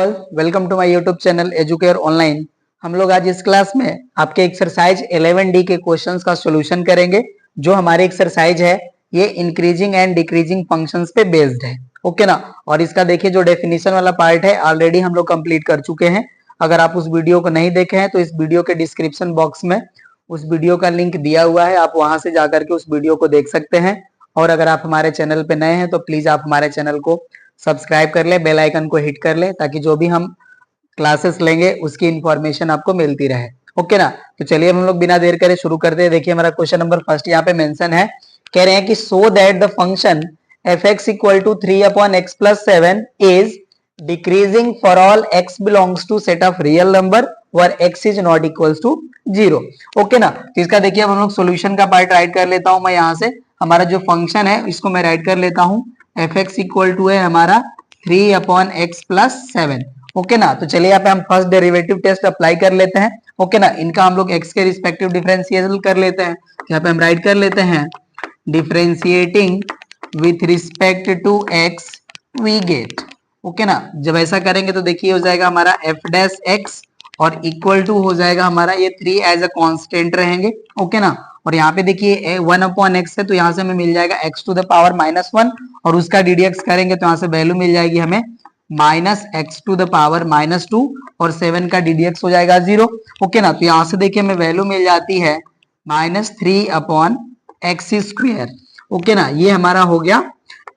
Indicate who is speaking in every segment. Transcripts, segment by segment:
Speaker 1: All, welcome to my YouTube channel Educare online. हम लोग आज इस क्लास में आपके एक्सरसाइज 11D के क्वेश्चंस का सॉल्यूशन करेंगे। जो हमारी एक्सरसाइज है ये इंक्रीजिंग एंड डिक्रीजिंग फंक्शंस पे बेस्ड है, ओके ना। और इसका देखिए जो डेफिनेशन वाला पार्ट है ऑलरेडी हम लोग कंप्लीट कर चुके हैं। अगर आप उस वीडियो को नहीं देखे हैं तो इस वीडियो के डिस्क्रिप्शन बॉक्स में उस वीडियो का लिंक दिया हुआ है, आप वहां से जाकर के उस वीडियो को देख सकते हैं। और अगर आप हमारे चैनल पे नए हैं तो प्लीज आप हमारे चैनल को सब्सक्राइब कर ले, बेल आइकन को हिट कर ले, ताकि जो भी हम क्लासेस लेंगे उसकी इंफॉर्मेशन आपको मिलती रहे, ओके ना। तो चलिए हम लोग बिना देर करे शुरू करते हैं। देखिए हमारा क्वेश्चन नंबर फर्स्ट यहाँ पे मेंशन है, कह रहे हैं कि so that the function F x equal to 3/x+7 is decreasing for all x belongs to set of real number where x is not equals to 0, okay ना। तो इसका देखिए अब हम लोग सोल्यूशन का पार्ट राइट कर लेता हूं मैं। यहाँ से हमारा जो फंक्शन है इसको मैं राइट कर लेता हूं। एफ एक्स इक्वल टू है हमारा 3/x+7, ओके ना। तो चलिए यहाँ पे हम फर्स्ट डेरिवेटिव टेस्ट अप्लाई कर लेते हैं, ओके ना। इनका हम लोग x के रिस्पेक्टिव डिफरेंशिएशन कर लेते हैं। यहाँ पे हम राइट कर लेते हैं differentiating with respect to x we get, okay ना। जब ऐसा करेंगे तो देखिए हो जाएगा हमारा एफ डैश एक्स और इक्वल टू हो जाएगा हमारा ये 3 एज अ कांस्टेंट रहेंगे, ओके ना। और यहाँ पे देखिए 1/x है तो यहाँ से हमें मिल जाएगा x टू द पावर -1 और उसका ddx करेंगे तो यहाँ से वैल्यू मिल जाएगी हमें -x टू द पावर -2 और 7 का ddx हो जाएगा 0, ओके ना। तो यहाँ से देखिए हमें वैल्यू मिल जाती है -3/x², ओके ना। ये हमारा हो गया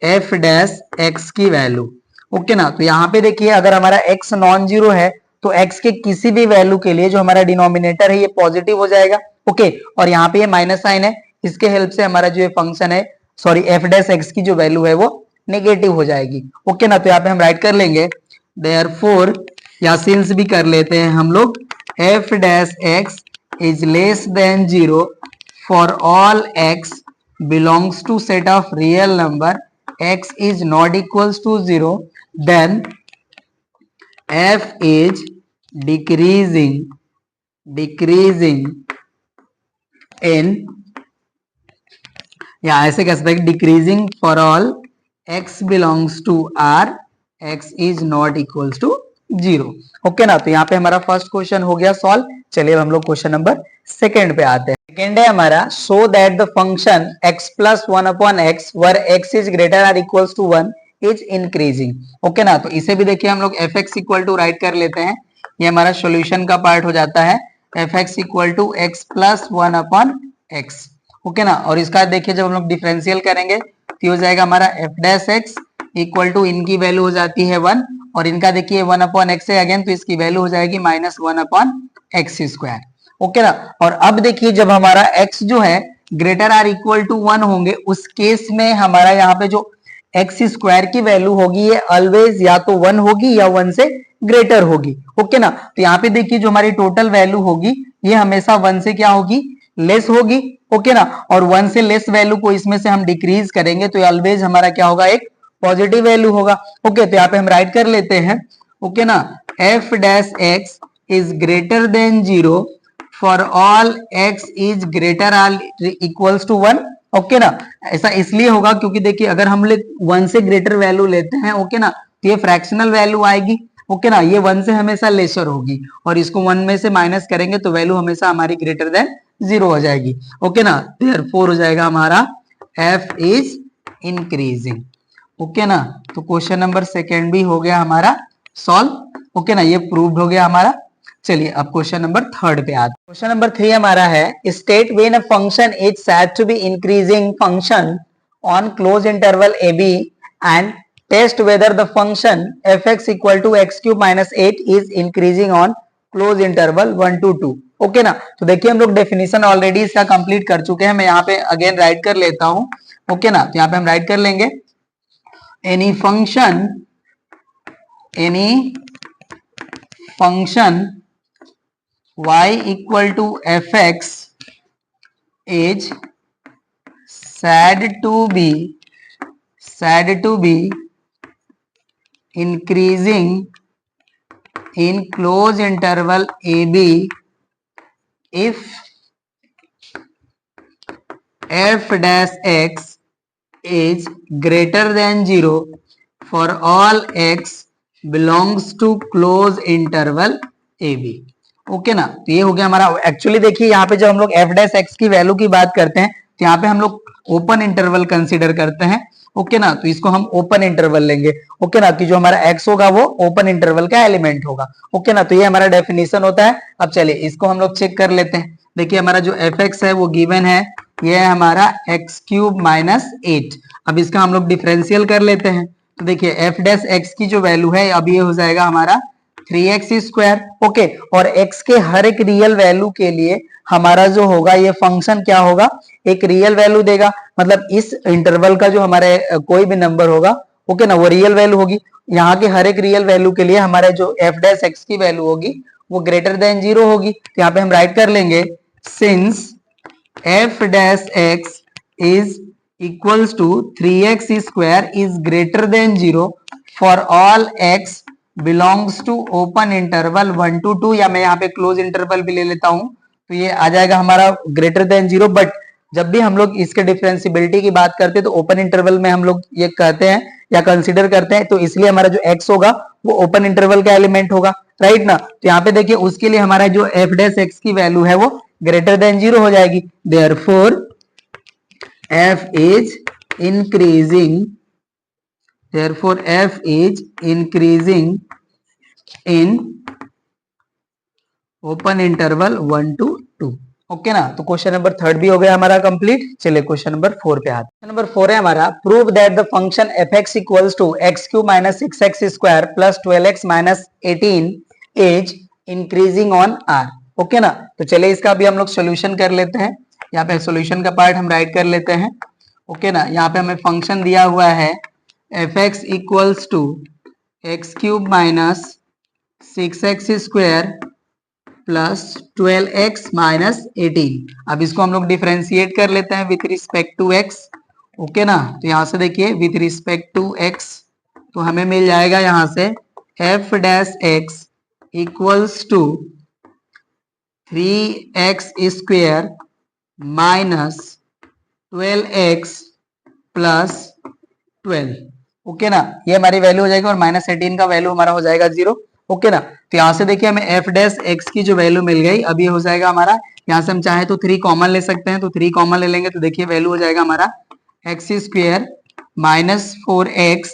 Speaker 1: एफ डैश एक्स की वैल्यू, ओके ना। तो यहाँ पे देखिए अगर हमारा x नॉन जीरो है तो x के किसी भी वैल्यू के लिए जो हमारा डिनोमिनेटर है ये पॉजिटिव हो जाएगा, ओके। और यहाँ पे ये माइनस साइन है, इसके हेल्प से हमारा जो ये फंक्शन है सॉरी एफ डैश एक्स की जो वैल्यू है वो नेगेटिव हो जाएगी, ओके ना। तो यहाँ पे हम राइट कर लेंगे देयरफॉर, या सिंस भी कर लेते हैं हम लोग, f dash x is less than 0 for all x belongs to set of real number x is not equals to 0, then f is decreasing in, या ऐसे कह सकते हैं decreasing for all x belongs to r x is not equals to 0, okay ना। तो यहाँ पे हमारा फर्स्ट क्वेश्चन हो गया सॉल्व। चलिए हम लोग क्वेश्चन नंबर सेकंड पे आते हैं। सेकंड है हमारा so that the function x+1/x where x is greater or equals to 1 is increasing, okay ना। तो इसे भी देखिए हम लोग F x equal to write कर लेते हैं। ये हमारा सॉल्यूशन का पार्ट हो जाता है F x equal to x+1/x, okay ना। और इसका देखिए जब हम लोग डिफरेंशियल करेंगे तो हो जाएगा हमारा F dash x equal to, इनकी वैल्यू हो जाती है 1 और इनका देखिए 1/x है अगेन, तो इसकी वैल्यू हो जाएगी -1/x², ओके ना। और अब देखिए जब हमारा x जो है ग्रेटर आर इक्वल टू 1 होंगे उस केस में हमारा यहाँ पे जो x² की वैल्यू होगी ये ऑलवेज या तो 1 होगी या 1 से ग्रेटर होगी, ओके ना। तो यहाँ पे देखिए जो हमारी टोटल वैल्यू होगी ये हमेशा 1 से क्या होगी, लेस होगी, ओके ना। और 1 से लेस वैल्यू को इसमें से हम डिक्रीज करेंगे तो ऑलवेज हमारा क्या होगा, एक पॉजिटिव वैल्यू होगा, ओके। तो यहाँ पे हम राइट कर लेते हैं, ओके ना, F dash x is greater than 0 for all x is greater or equals to 1, okay ना। ऐसा इसलिए होगा क्योंकि देखिए अगर हम लोग 1 से ग्रेटर वैल्यू लेते हैं, ओके ना, तो ये फ्रैक्शनल वैल्यू आएगी, ओके ना। ये 1 से हमेशा लेसर होगी और इसको 1 में से माइनस करेंगे तो वैल्यू हमेशा हमारी ग्रेटर देन 0 हो जाएगी, ओके ना। देयरफॉर हो जाएगा हमारा f इज इंक्रीजिंग, ओके ना। तो क्वेश्चन नंबर सेकेंड भी हो गया हमारा सॉल्व, ओके ना, ये प्रूव्ड हो गया हमारा। चलिए अब क्वेश्चन नंबर थर्ड पे आते हैं। क्वेश्चन नंबर 3 हमारा है state when a function is said to be increasing function on close interval a b and test whether the function f(x = x³ - 8 is increasing on close interval 1 to 2, okay ना। तो देखिए हम लोग definition already इसका complete कर चुके हैं। मैं यहाँ पे अगेन राइट कर लेता हूं, ओके ना। तो यहाँ पे हम राइट कर लेंगे any function y equal to fx is said to be increasing in close interval ab if f dash x is greater than 0 for all x belongs to close interval A B. Okay ना, तो ये हो गया हमारा। Actually देखिए यहाँ पे जब हम लोग एफ डैश एक्स की वैल्यू की बात करते हैं तो यहाँ पे हम लोग ओपन इंटरवल कंसीडर करते हैं। ओके ना, तो इसको हम ओपन इंटरवल लेंगे। ओके ना, कि जो हमारा एक्स होगा वो ओपन इंटरवल का एलिमेंट होगा। ओके ना, तो ये हमारा डेफिनेशन होता है। अब चलिए इसको हम लोग चेक कर लेते हैं। देखिए हमारा जो एफ एक्स है वो गिवन है, ये है हमारा एक्स क्यूब माइनस 8। अब इसका हम लोग डिफरेंशियल कर लेते हैं। तो देखिए एफ डैश एक्स की जो वैल्यू है अब ये हो जाएगा हमारा 3x²। ओके, और x के हर एक रियल वैल्यू के लिए हमारा जो होगा ये फंक्शन क्या होगा, एक रियल वैल्यू देगा। मतलब इस इंटरवल का जो हमारे कोई भी नंबर होगा, ओके ना, वो रियल वैल्यू होगी। यहाँ के हर एक रियल वैल्यू के लिए हमारे जो एफ डैश एक्स की वैल्यू होगी वो ग्रेटर देन 0 होगी। तो यहाँ पे हम राइट कर लेंगे, since f dash x is equals to 3x² is greater than 0 for all x belongs to open interval 1 to 2, या मैं यहाँ पे क्लोज इंटरवल भी ले लेता हूं तो ये आ जाएगा हमारा ग्रेटर देन 0। बट जब भी हम लोग इसके डिफरेंशियबिलिटी की बात करते हैं तो ओपन इंटरवल में हम लोग ये कहते हैं या कंसीडर करते हैं, तो इसलिए हमारा जो x होगा वो ओपन इंटरवल का एलिमेंट होगा, राइट ना। तो यहाँ पे देखिए उसके लिए हमारा जो एफ डैश एक्स की वैल्यू है वो ग्रेटर देन 0 हो जाएगी। Therefore f is increasing, therefore f is increasing in open interval 1 to 2। Okay ना, तो क्वेश्चन नंबर 3 भी हो गया हमारा कंप्लीट। चलिए क्वेश्चन नंबर 4 पे आते हैं। नंबर 4 है हमारा, prove that the function F x equals to x cube minus 6x² plus 12x minus 18 is increasing on R. Okay ना, तो चलिए इसका भी हम लोग सोल्यूशन कर लेते हैं। यहाँ पे सोल्यूशन का पार्ट हम राइट कर लेते हैं। ओके ना, यहाँ पे हमें फंक्शन दिया हुआ है F x equals to x cube minus 6x² plus 12x minus 18। अब इसको हम लोग डिफरेंशिएट कर लेते हैं with respect to x। Okay ना, तो यहां से देखिए विथ रिस्पेक्ट टू x तो हमें मिल जाएगा यहां से f dash x equals to 3x² minus 12x plus 12। Okay ना, ये हमारी वैल्यू हो जाएगी और माइनस 18 का वैल्यू हमारा हो जाएगा 0। ओके ना, तो यहाँ से देखिए हमें एफ डैश एक्स की जो वैल्यू मिल गई अब ये हो जाएगा हमारा, यहाँ से हम चाहे तो 3 कॉमन ले सकते हैं, तो 3 कॉमन ले लेंगे तो देखिए वैल्यू हो जाएगा हमारा x² minus 4x,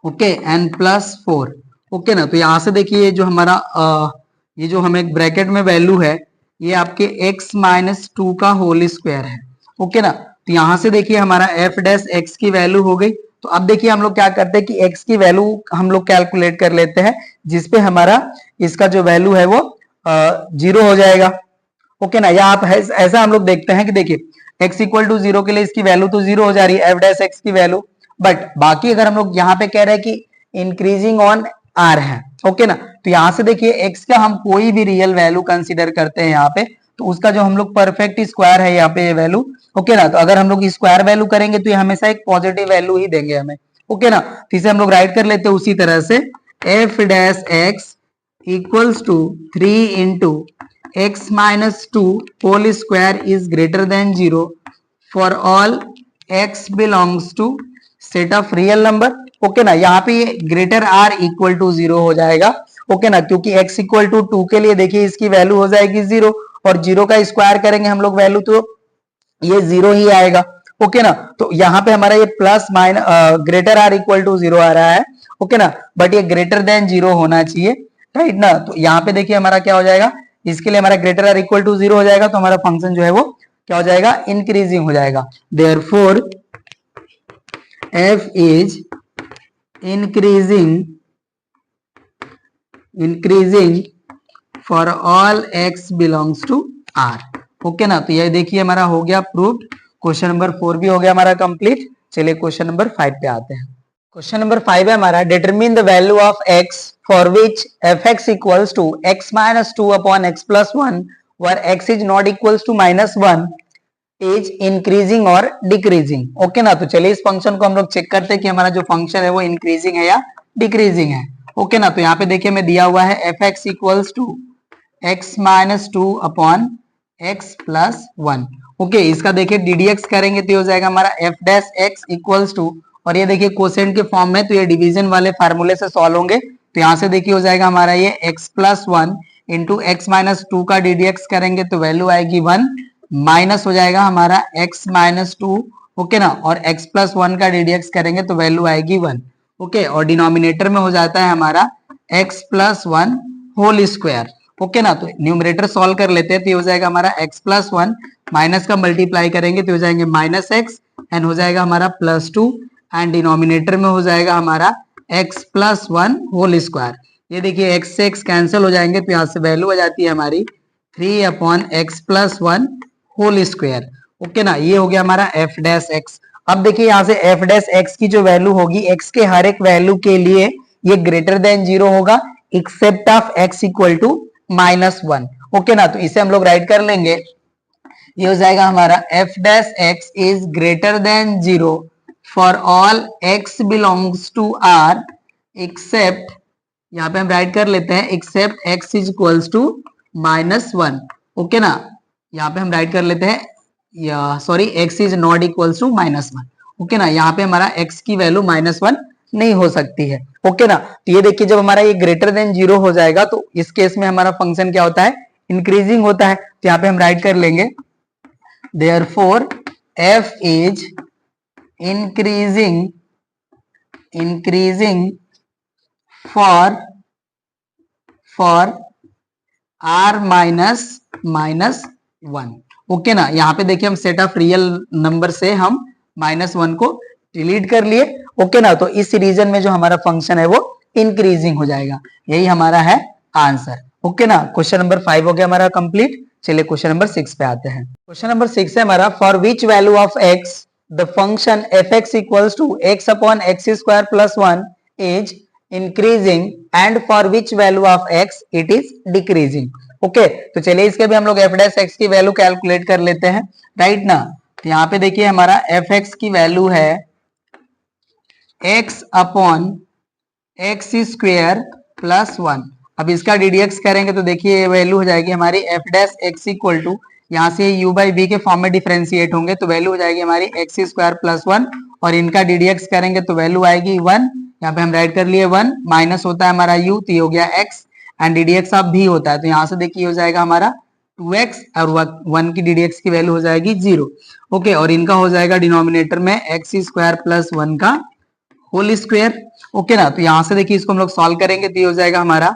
Speaker 1: okay, and plus 4। Okay ना, तो यहाँ से देखिए जो हमारा ये जो हमें ब्रैकेट में वैल्यू है ये आपके x माइनस 2 का होल स्क्वायर है। ओके ना, तो यहाँ से देखिए हमारा एफ डैश एक्स की वैल्यू हो गई। तो अब देखिए हम लोग क्या करते हैं कि x की वैल्यू हम लोग कैलकुलेट कर लेते हैं जिसपे हमारा इसका जो वैल्यू है वो 0 हो जाएगा। ओके ना, या आप ऐसा हम लोग देखते हैं कि देखिए x इक्वल टू 0 के लिए इसकी वैल्यू तो 0 हो जा रही है एफ डैश एक्स की वैल्यू, बट बाकी अगर हम लोग यहाँ पे कह रहे हैं कि इंक्रीजिंग ऑन आर है, ओके ना, तो यहाँ से देखिए x का हम कोई भी रियल वैल्यू कंसीडर करते हैं यहाँ पे तो उसका जो हम लोग परफेक्ट स्क्वायर है यहाँ पे ये वैल्यू। ओके ना, तो अगर हम लोग स्क्वायर वैल्यू करेंगे तो ये हमेशा एक पॉजिटिव वैल्यू ही देंगे हमें। ओके ना, तो इसे हम लोग राइट कर लेते हैं उसी तरह से, f dash x equals to 3 into x minus 2 whole square is greater than 0 for all x belongs to set of real number. Okay ना, यहाँ पे ये ग्रेटर आर इक्वल टू 0 हो जाएगा। ओके ना, क्योंकि x इक्वल टू 2 के लिए देखिए इसकी वैल्यू हो जाएगी 0 और 0 का स्क्वायर करेंगे हम लोग वैल्यू तो ये 0 ही आएगा। ओके ना, तो यहाँ पे हमारा ये plus minus greater or equal to 0 आ रहा है। ओके ना, बट ये ग्रेटर देन 0 होना चाहिए, राइट ना। तो यहाँ पे देखिए हमारा क्या हो जाएगा, इसके लिए हमारा ग्रेटर आर इक्वल टू 0 हो जाएगा तो हमारा फंक्शन जो है वो क्या हो जाएगा, इंक्रीजिंग हो जाएगा। Therefore f is increasing for all x belongs to r। Okay ना, तो ये देखिए हमारा हो गया प्रूव्ड। क्वेश्चन नंबर 4 भी हो गया हमारा कंप्लीट। चलिए क्वेश्चन नंबर 5 पे आते हैं। क्वेश्चन नंबर 5 है हमारा, determine the value of x for which f x equals to x minus 2 upon x plus 1 where x is not equals to minus 1 is increasing और डिक्रीजिंग। ओके ना, तो चलिए इस फंक्शन को हम लोग चेक करते हैं कि हमारा जो फंक्शन है वो इंक्रीजिंग है या डिक्रीजिंग है। ओके ना, तो यहाँ पे देखिए हमें दिया हुआ है F x equals to x minus 2 upon x plus 1। Okay, इसका देखिए डीडीएक्स करेंगे तो हो जाएगा हमारा F dash x equals to और ये देखिए कोसेंट के फॉर्म में, तो ये डिवीजन वाले फार्मूले से सॉल्व होंगे। तो यहाँ से देखिए हो जाएगा हमारा ये x plus one into x minus two का ddx करेंगे तो वैल्यू आएगी 1, माइनस हो जाएगा हमारा x माइनस टू, ओके ना, और x प्लस वन का ddx करेंगे तो वैल्यू आएगी 1, ओके। और डिनोमिनेटर में हो जाता है हमारा x plus one whole square, okay ना। तो न्यूमरेटर सॉल्व कर लेते हैं, तो ये हो जाएगा हमारा x प्लस वन, माइनस का मल्टीप्लाई करेंगे तो हो जाएंगे माइनस एक्स, एंड हो जाएगा हमारा प्लस टू, एंड डिनोमिनेटर में हो जाएगा हमारा x plus one whole square. ये देखिए x से x कैंसिल हो जाएंगे, तो यहाँ से वैल्यू हो जाती है हमारी 3 upon x plus one whole square, okay ना। ये हो गया हमारा f डैश x। अब देखिए यहाँ से f डैश x की जो वैल्यू होगी, x के हर एक वैल्यू के लिए ये ग्रेटर देन 0 होगा, except of x equal to minus one, okay ना। तो इसे हम लोग राइट कर लेंगे, ये हो जाएगा हमारा f dash x is greater than 0 for all x belongs to r except, यहाँ पे हम राइट कर लेते हैं except x is equals to minus one, okay ना। यहाँ पे हम राइट कर लेते हैं, या sorry x is not equals to minus one, okay ना। यहाँ पे हमारा x की वैल्यू माइनस वन नहीं हो सकती है, ओके ना। तो ये देखिए जब हमारा ये ग्रेटर देन 0 हो जाएगा तो इस केस में हमारा फंक्शन क्या होता है, इंक्रीजिंग होता है। तो यहाँ पे हम राइट कर लेंगे therefore f is increasing for r minus one, okay ना। यहाँ पे देखिए हम सेट ऑफ रियल नंबर से हम माइनस वन को डिलीट कर लिए, ओके ना। तो इस रीजन में जो हमारा फंक्शन है वो इंक्रीजिंग हो जाएगा, यही हमारा है आंसर, ओके ना। क्वेश्चन नंबर 5 हो गया हमारा कंप्लीट। चलिए क्वेश्चन नंबर 6 पे आते हैं। क्वेश्चन नंबर 6 है हमारा, for which value of x the function f(x) equals to x upon x square plus one is increasing and for which value of x it is decreasing, okay. तो चलिए इसके भी हम लोग f डैश x की value calculate कर लेते हैं, राइट ना। तो यहाँ पे देखिए हमारा f(x) की वैल्यू है x upon x square plus one. अब इसका ddx करेंगे तो देखिए ये वैल्यू हो जाएगी हमारी f dash x equal to, यहाँ से u बाई v के फॉर्म में डिफरेंशिएट होंगे तो वैल्यू हो जाएगी हमारी एक्स स्क्वायर प्लस वन, और इनका ddx करेंगे तो वैल्यू आएगी 1। यहाँ पे हम राइट कर लिए 1, माइनस होता है हमारा u, तो ये हो गया x, and ddx of v होता है, तो यहाँ से देखिए हो जाएगा हमारा 2x, और 1 की ddx की वैल्यू हो जाएगी 0, ओके। और इनका हो जाएगा डिनोमिनेटर में एक्स स्क्वायर प्लस वन का होल स्क्वायर, ओके ना। तो यहाँ से देखिए इसको हम लोग सॉल्व करेंगे तो ये हो जाएगा हमारा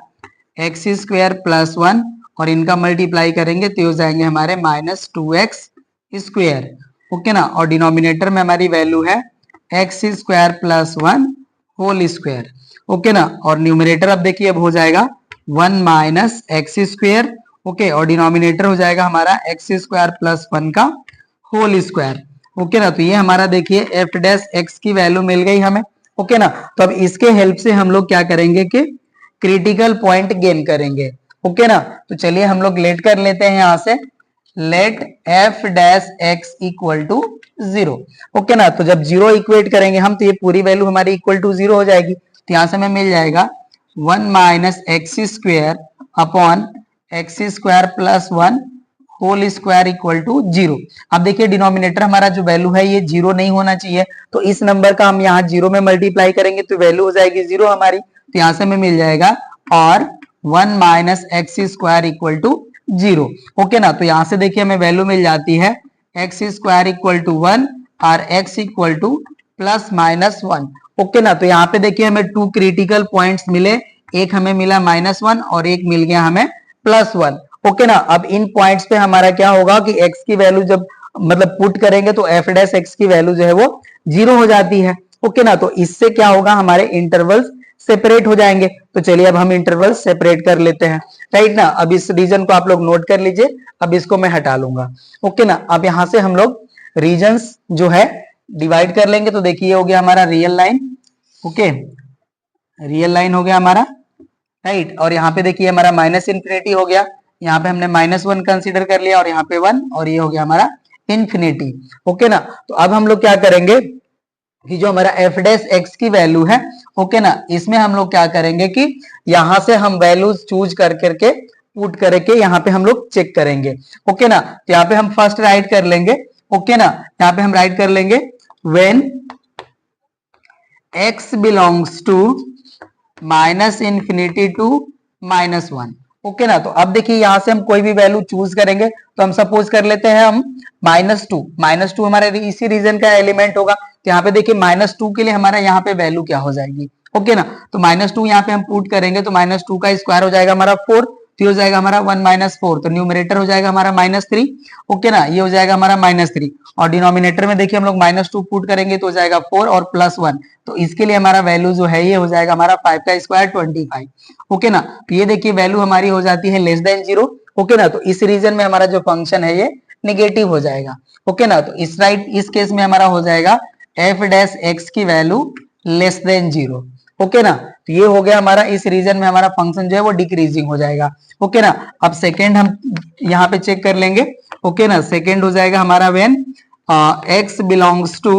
Speaker 1: एक्स स्क्वायर प्लस वन, और इनका मल्टीप्लाई करेंगे तो ये हो जाएंगे हमारे माइनस 2x स्क्वायर, ओके ना। और डिनोमिनेटर में हमारी वैल्यू है x square plus one whole square, okay ना। और न्यूमरेटर अब देखिए अब हो जाएगा 1 माइनस एक्स स्क्वायर, ओके। और डिनोमिनेटर हो जाएगा हमारा एक्स स्क्वायर प्लस वन का होल स्क्वायर, ओके ना। तो ये हमारा देखिए f डैश x की वैल्यू मिल गई हमें, ओके ना। तो अब इसके हेल्प से हम लोग क्या करेंगे कि क्रिटिकल पॉइंट गेन करेंगे, ओके ना। तो चलिए हम लोग लेट कर लेते हैं यहाँ से, let f dash x equal to 0, okay ना। तो जब 0 इक्वेट करेंगे हम तो ये पूरी वैल्यू हमारी इक्वल टू 0 हो जाएगी, तो यहाँ से हमें मिल जाएगा 1 minus x square upon x square plus one whole square equal to 0। अब देखिए डिनोमिनेटर हमारा जो वैल्यू है ये 0 नहीं होना चाहिए, तो इस नंबर का हम यहाँ 0 में मल्टीप्लाई करेंगे तो वैल्यू हो जाएगी 0 हमारी, तो यहाँ से हमें मिल जाएगा और 1 minus x square equal to 0, okay ना। तो यहाँ से देखिए हमें वैल्यू मिल जाती है एक्स स्क्वायर इक्वल टू 1 और x equal two plus minus 1, okay ना। तो यहाँ पे देखिए हमें 2 क्रिटिकल पॉइंट्स मिले, एक हमें मिला -1 और एक मिल गया हमें +1, ओके ना। अब इन पॉइंट्स पे हमारा क्या होगा कि x की वैल्यू जब मतलब पुट करेंगे तो f डैश x की वैल्यू जो है वो 0 हो जाती है, ओके ना। तो इससे क्या होगा हमारे इंटरवल्स सेपरेट हो जाएंगे। तो चलिए अब हम इंटरवल सेपरेट कर लेते हैं, राइट ना। अब इस रीजन को आप लोग नोट कर लीजिए, अब इसको मैं हटा लूंगा, ओके ना। अब यहाँ से हम लोग रीजन्स जो है डिवाइड कर लेंगे, तो देखिए हो गया हमारा real line, okay, real line हो गया हमारा, राइट। और यहाँ पे देखिए हमारा माइनस इन्फिनिटी हो गया, यहाँ पे हमने -1 कंसीडर कर लिया और यहाँ पे 1, और ये हो गया हमारा इन्फिनिटी, ओके ना। तो अब हम लोग क्या करेंगे कि जो हमारा f डैश x की वैल्यू है, ओके ना, इसमें हम लोग क्या करेंगे कि यहाँ से हम वैल्यूज चूज कर करके पुट करके यहाँ पे हम लोग चेक करेंगे, ओके ना। तो यहाँ पे हम फर्स्ट राइट कर लेंगे, ओके ना। यहाँ पे हम राइट कर लेंगे when x belongs to minus infinity to minus one. Okay ना, तो अब देखिए यहां से हम कोई भी वैल्यू चूज करेंगे, तो हम सपोज कर लेते हैं हम माइनस टू हमारे इसी रीजन का एलिमेंट होगा, तो यहाँ पे देखिए माइनस टू के लिए हमारा यहाँ पे वैल्यू क्या हो जाएगी। ओके ना, तो माइनस टू यहाँ पे हम पुट करेंगे तो माइनस टू का स्क्वायर हो जाएगा हमारा 4, तो ये हो जाएगा हमारा 1 माइनस 4, तो न्यूमरेटर हो जाएगा हमारा -3। ओके ना, ये हो जाएगा हमारा -3, और डिनोमिनेटर में देखिए हम लोग -2 पुट करेंगे तो हो जाएगा 4 और +1, तो इसके लिए हमारा वैल्यू जो है ये हो जाएगा हमारा 5 का स्क्वायर 25। ओके ना, तो ये देखिए वैल्यू हमारी हो जाती है लेस देन 0। ओके ना, तो इस रीजन में हमारा जो फंक्शन है ये निगेटिव हो जाएगा। ओके ना, तो इस केस में हमारा हो जाएगा एफ डैश एक्स की वैल्यू लेस देन 0। ओके ना, तो ये हो गया हमारा इस रीजन में हमारा फंक्शन जो है वो डिक्रीजिंग हो जाएगा। ओके ना, अब सेकेंड हम यहाँ पे चेक कर लेंगे। ओके ना, सेकेंड हो जाएगा हमारा when x belongs to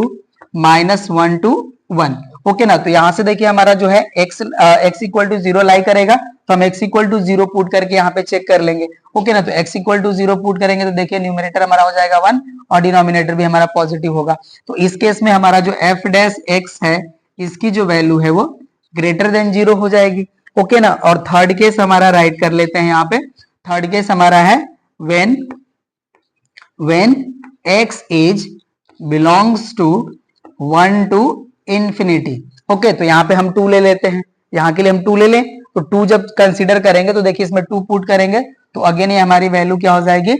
Speaker 1: -1 to 1। Okay ना, तो यहाँ से देखिए हमारा जो है x इक्वल टू 0 लाई करेगा, तो हम x इक्वल टू 0 पुट करके यहाँ पे चेक कर लेंगे। ओके ना, तो x इक्वल टू 0 पुट करेंगे तो देखिए न्यूमरेटर हमारा हो जाएगा 1 और डिनोमिनेटर भी हमारा पॉजिटिव होगा। तो इस केस में हमारा जो f डैश x है इसकी जो वैल्यू है वो ग्रेटर देन 0 हो जाएगी। ओके ना, और थर्ड केस हमारा राइट कर लेते हैं यहाँ पे। थर्ड केस हमारा है when x is belongs to 1 to infinity। Okay, तो यहाँ पे हम 2 ले लेते हैं, यहाँ के लिए हम 2 ले लें, तो 2 जब कंसीडर करेंगे तो देखिए इसमें 2 पुट करेंगे तो अगेन ये हमारी वैल्यू क्या हो जाएगी,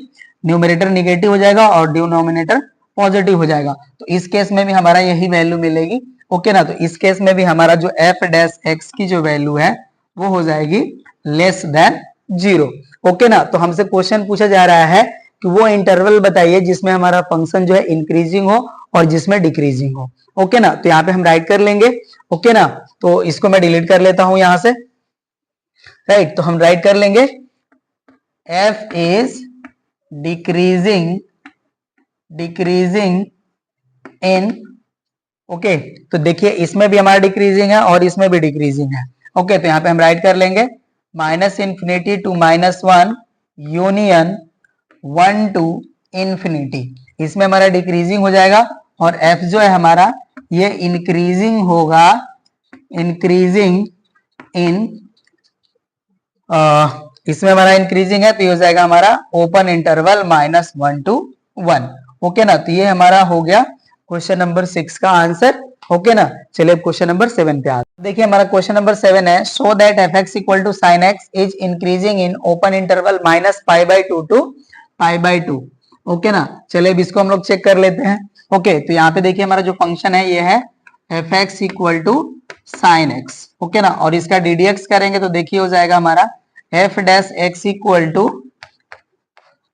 Speaker 1: न्यूमरेटर निगेटिव हो जाएगा और डिनोमिनेटर पॉजिटिव हो जाएगा। तो इस केस में भी हमारा यही वैल्यू मिलेगी। ओके ना, तो इस केस में भी हमारा जो एफ डैश एक्स की जो वैल्यू है वो हो जाएगी लेस देन 0। ओके ना, तो हमसे क्वेश्चन पूछा जा रहा है कि वो इंटरवल बताइए जिसमें हमारा फंक्शन जो है इंक्रीजिंग हो और जिसमें डिक्रीजिंग हो। ओके ना, तो यहाँ पे हम राइट कर लेंगे। ओके ना, तो इसको मैं डिलीट कर लेता हूं यहां से। राइट, तो हम राइट कर लेंगे f is decreasing in. Okay, तो देखिए इसमें भी हमारा डिक्रीजिंग है और इसमें भी डिक्रीजिंग है। ओके, तो यहाँ पे हम राइट कर लेंगे -minus infinity to -1 union 1 to infinity. इसमें हमारा डिक्रीजिंग हो जाएगा और f जो है हमारा ये इंक्रीजिंग होगा, इंक्रीजिंग इन इसमें हमारा इंक्रीजिंग है तो ये हो जाएगा हमारा ओपन इंटरवल -1 to 1। ओके ना, तो ये हमारा हो गया क्वेश्चन नंबर 6 का आंसर। ओके ना, चलिए क्वेश्चन नंबर 7 पे आते हैं। देखिए हमारा क्वेश्चन नंबर 7 है so that F x equal to sine X is increasing in open interval -π/2 to π/2। Okay ना, चलिए अब इसको हम लोग चेक कर लेते हैं। ओके, तो यहाँ पे देखिए हमारा जो फंक्शन है ये है F x equal to sine x. Okay ना, और इसका डीडीएक्स करेंगे तो देखिए हो जाएगा हमारा F dash x equal to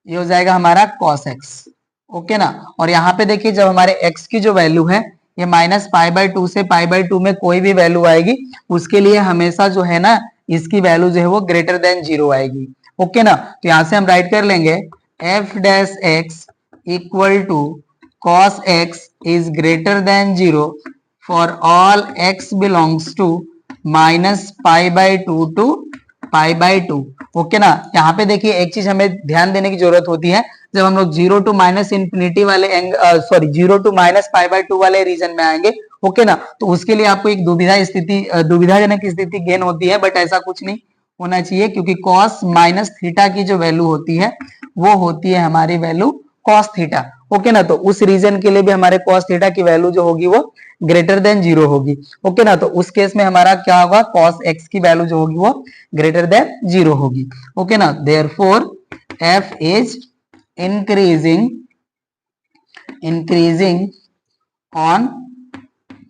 Speaker 1: ये हो जाएगा हमारा कॉस एक्स। ओके ना, और यहाँ पे देखिए जब हमारे x की जो वैल्यू है ये -π/2 से π/2 में कोई भी वैल्यू आएगी उसके लिए हमेशा जो है ना इसकी वैल्यू जो है वो ग्रेटर देन 0 आएगी। ओके ना, तो यहाँ से हम राइट कर लेंगे f dash x equal to cos x is greater than 0 for all x belongs to -π/2 to π/2। Okay ना, यहाँ पे देखिए एक चीज हमें ध्यान देने की जरूरत होती है, जब हम लोग 0 टू -इंफिनिटी वाले 0 टू -π/2 वाले रीजन में आएंगे। ओके ना, तो उसके लिए आपको एक दुविधाजनक स्थिति गेन होती है, बट ऐसा कुछ नहीं होना चाहिए क्योंकि cos माइनस थीटा की जो वैल्यू होती है वो होती है हमारी वैल्यू cos थीटा। ओके ना, तो उस रीजन के लिए भी हमारे cos थीटा की वैल्यू जो होगी वो ग्रेटर देन 0 होगी। ओके ना, तो उस केस में हमारा क्या होगा, cos x की वैल्यू जो होगी वो ग्रेटर देन 0 होगी। ओके ना, therefore f is increasing on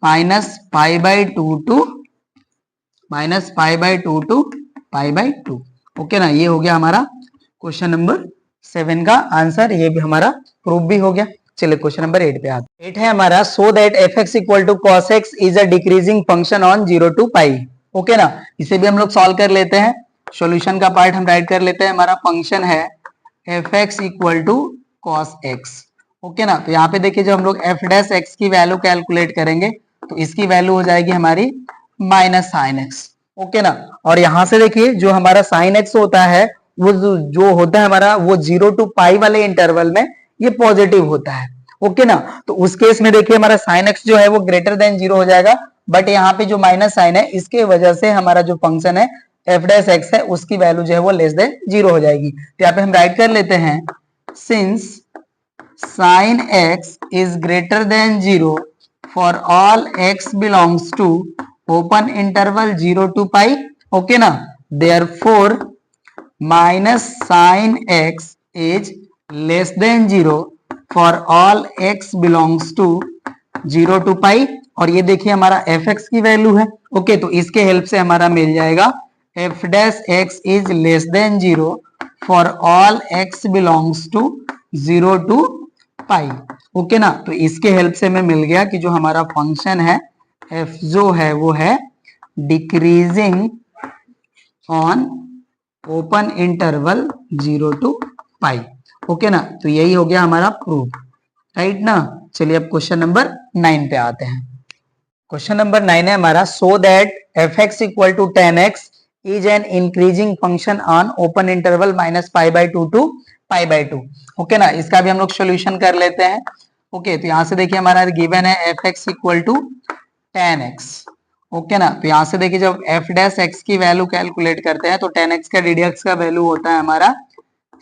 Speaker 1: -π/2 to π/2। Okay ना, ये हो गया हमारा क्वेश्चन नंबर 7 का आंसर, ये भी हमारा प्रूफ भी हो गया। चलिए क्वेश्चन नंबर 8 पे आते हैं। 8 है हमारा so that F x equal to cos x is a decreasing function on 0 to π। Okay ना, इसे भी हम लोग सॉल्व कर लेते हैं। सॉल्यूशन का पार्ट हम राइट कर लेते हैं। हमारा फंक्शन है F x equal to cos x. Okay ना, तो यहाँ पे देखिए जब हम लोग एफ डैश एक्स की वैल्यू कैलकुलेट करेंगे तो इसकी वैल्यू हो जाएगी हमारी माइनस साइन एक्स। ओके ना, और यहाँ से देखिए जो हमारा साइन एक्स होता है वो जो होता है हमारा वो 0 टू π वाले इंटरवल में ये पॉजिटिव होता है। ओके ना। तो उस केस में देखिए हमारा साइन एक्स जो है वो ग्रेटर देन 0 हो जाएगा, बट यहाँ पे जो माइनस साइन है इसके वजह से हमारा जो फंक्शन है एफ डैश एक्स है उसकी वैल्यू जो है वो लेस देन 0 हो जाएगी। तो यहाँ पे हम राइट कर लेते हैं, since sin x is greater than 0 for all x belongs to open interval 0 to pi, okay ना, therefore minus sin x is less than 0 for all x belongs to 0 to pi। और ये देखिए हमारा fx की value है, okay. तो इसके help से हमारा मिल जाएगा f dash x is less than 0 for all x belongs to 0 to pi, okay ना। तो इसके हेल्प से हमें मिल गया कि जो हमारा फंक्शन है f जो है वो है decreasing on open interval 0 to pi, okay ना। तो यही हो गया हमारा प्रूफ, राइट ना। चलिए अब क्वेश्चन नंबर 9 पे आते हैं। क्वेश्चन नंबर 9 है हमारा, so that F x equal to 10x is an increasing function on open interval minus pi by 2 to pi by 2, okay ना। इसका भी हम लोग सोल्यूशन कर लेते हैं, ओके। तो यहां से देखिए हमारा गिवन है F x equal to 10x, okay ना। तो यहां से देखिए जब एफ डैश एक्स की वैल्यू कैलकुलेट करते हैं तो 10x का ddx का वैल्यू होता है हमारा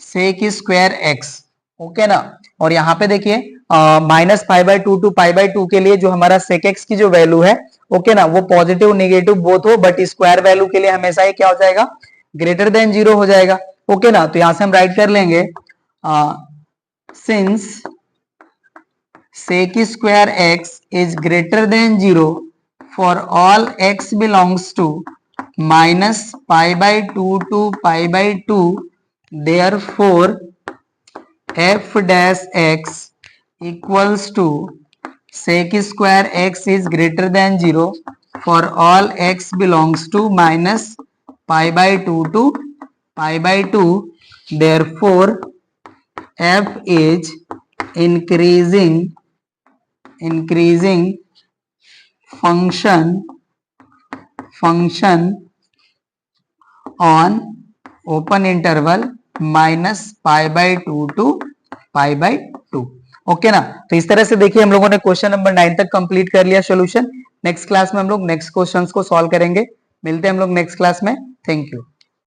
Speaker 1: सेक स्क्वायर एक्स, ओके ना। और यहाँ पे देखिए minus pi by 2 to pi by 2 के लिए जो हमारा सेक एक्स की जो वैल्यू है, ओके ना, वो पॉजिटिव नेगेटिव बोथ हो, बट स्क्वायर वैल्यू के लिए हमेशा ही क्या हो जाएगा, ग्रेटर देन 0 हो जाएगा, ओके ना। तो यहां से हम राइट कर लेंगे, since sec square x is greater than 0 for all x belongs to minus pi by 2 to pi by 2, therefore f dash x equals to sec square x is greater than 0 for all x belongs to minus pi by 2 to pi by 2, therefore f is increasing function on open interval minus pi by 2 to pi by 2, okay ना। तो इस तरह से देखिए हम लोगों ने question number 9 तक कंप्लीट कर लिया सोल्यूशन। नेक्स्ट क्लास में हम लोग नेक्स्ट क्वेश्चंस को सॉल्व करेंगे। मिलते हैं हम लोग नेक्स्ट क्लास में। Thank you.